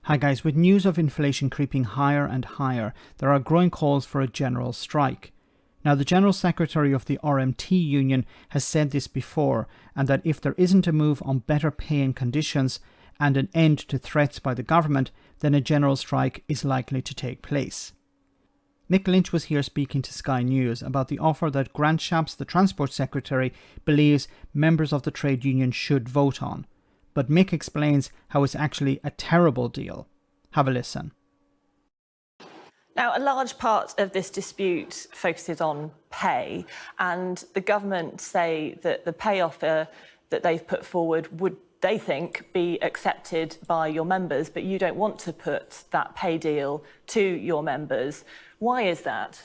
Hi guys, with news of inflation creeping higher and higher, there are growing calls for a general strike. Now, the General Secretary of the RMT union has said this before, and that if there isn't a move on better pay and conditions and an end to threats by the government, then a general strike is likely to take place. Mick Lynch was here speaking to Sky News about the offer that Grant Shapps, the Transport Secretary, believes members of the trade union should vote on. But Mick explains how it's actually a terrible deal. Have a listen. Now, a large part of this dispute focuses on pay, and the government say that the pay offer that they've put forward would, they think, be accepted by your members, but you don't want to put that pay deal to your members. Why is that?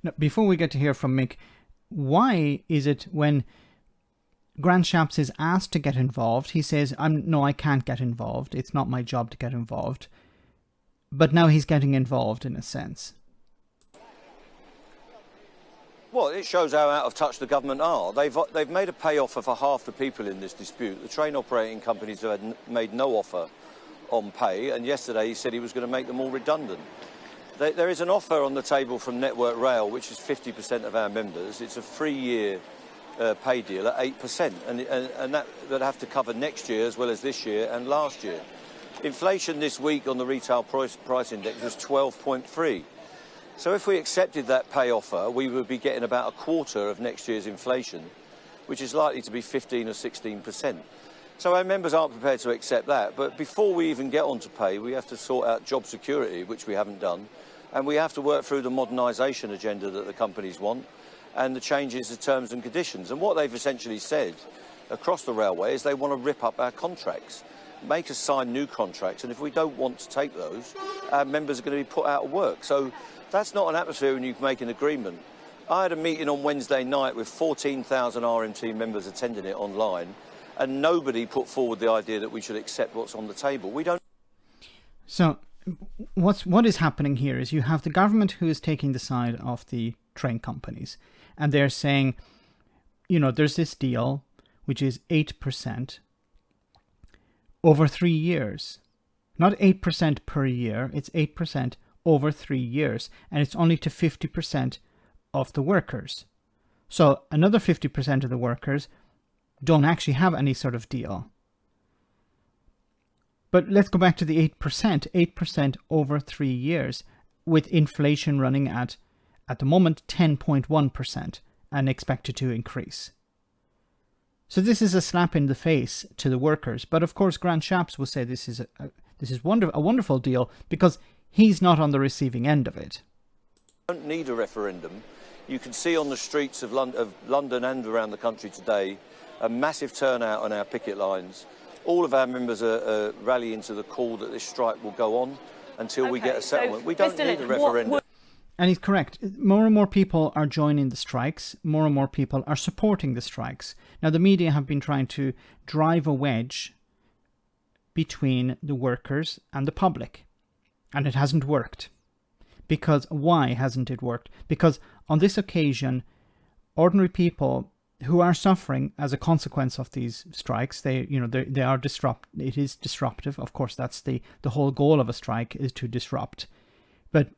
Now, before we get to hear from Mick, why is it when Grant Shapps is asked to get involved, he says, no, I can't get involved. It's not my job to get involved. But now he's getting involved in a sense. Well, it shows how out of touch the government are. They've made a pay offer for half the people in this dispute. The train operating companies have made no offer on pay, and yesterday he said he was going to make them all redundant. There is an offer on the table from Network Rail, which is 50% of our members. It's a 3-year pay deal at 8%, and that would have to cover next year as well as this year and last year. Inflation this week on the retail price index was 12.3. So if we accepted that pay offer, we would be getting about a quarter of next year's inflation, which is likely to be 15 or 16%. So our members aren't prepared to accept that. But before we even get on to pay, we have to sort out job security, which we haven't done, and we have to work through the modernisation agenda that the companies want, and the changes to terms and conditions. And what they've essentially said across the railway is they want to rip up our contracts, make us sign new contracts, and if we don't want to take those, our members are going to be put out of work. So that's not an atmosphere when you can make an agreement. I had a meeting on Wednesday night with 14,000 RMT members attending it online, and nobody put forward the idea that we should accept what's on the table. We don't. So what is happening here is you have the government who is taking the side of the train companies, and they're saying, there's this deal which is 8% over 3 years. Not 8% per year, it's 8% over 3 years, and it's only to 50% of the workers. So another 50% of the workers don't actually have any sort of deal. But let's go back to the 8% over 3 years, with inflation running at the moment 10.1% and expected to increase. So this is a slap in the face to the workers. But of course, Grant Shapps will say this is a wonderful deal because he's not on the receiving end of it. We don't need a referendum. You can see on the streets of London and around the country today a massive turnout on our picket lines. All of our members are rallying to the call that this strike will go on until we get a settlement. We don't need a referendum. And he's correct. More and more people are joining the strikes. More and more people are supporting the strikes. Now, the media have been trying to drive a wedge between the workers and the public. And it hasn't worked. Because why hasn't it worked? Because on this occasion, ordinary people who are suffering as a consequence of these strikes, they are it is disruptive. Of course, that's the whole goal of a strike, is to disrupt. But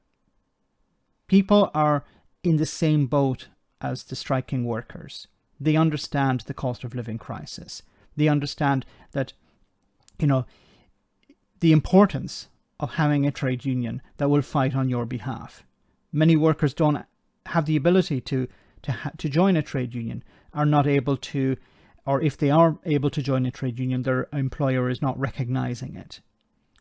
people are in the same boat as the striking workers. They understand the cost of living crisis. They understand that, the importance of having a trade union that will fight on your behalf. Many workers don't have the ability to join a trade union, are not able to, or if they are able to join a trade union, their employer is not recognizing it.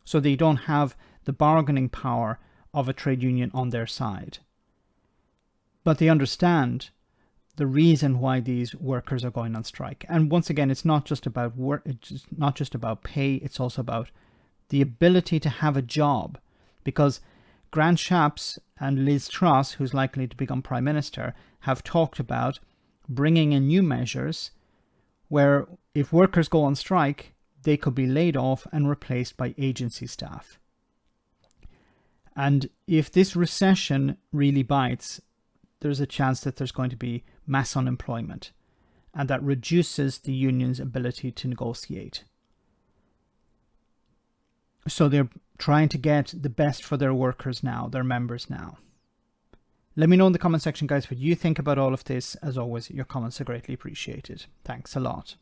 So they don't have the bargaining power of a trade union on their side. But they understand the reason why these workers are going on strike. And once again, it's not just about work, it's not just about pay, it's also about the ability to have a job. Because Grant Shapps and Liz Truss, who's likely to become Prime Minister, have talked about bringing in new measures where if workers go on strike, they could be laid off and replaced by agency staff. And if this recession really bites, there's a chance that there's going to be mass unemployment, and that reduces the union's ability to negotiate. So they're trying to get the best for their workers now, their members now. Let me know in the comment section, guys, what you think about all of this. As always, your comments are greatly appreciated. Thanks a lot.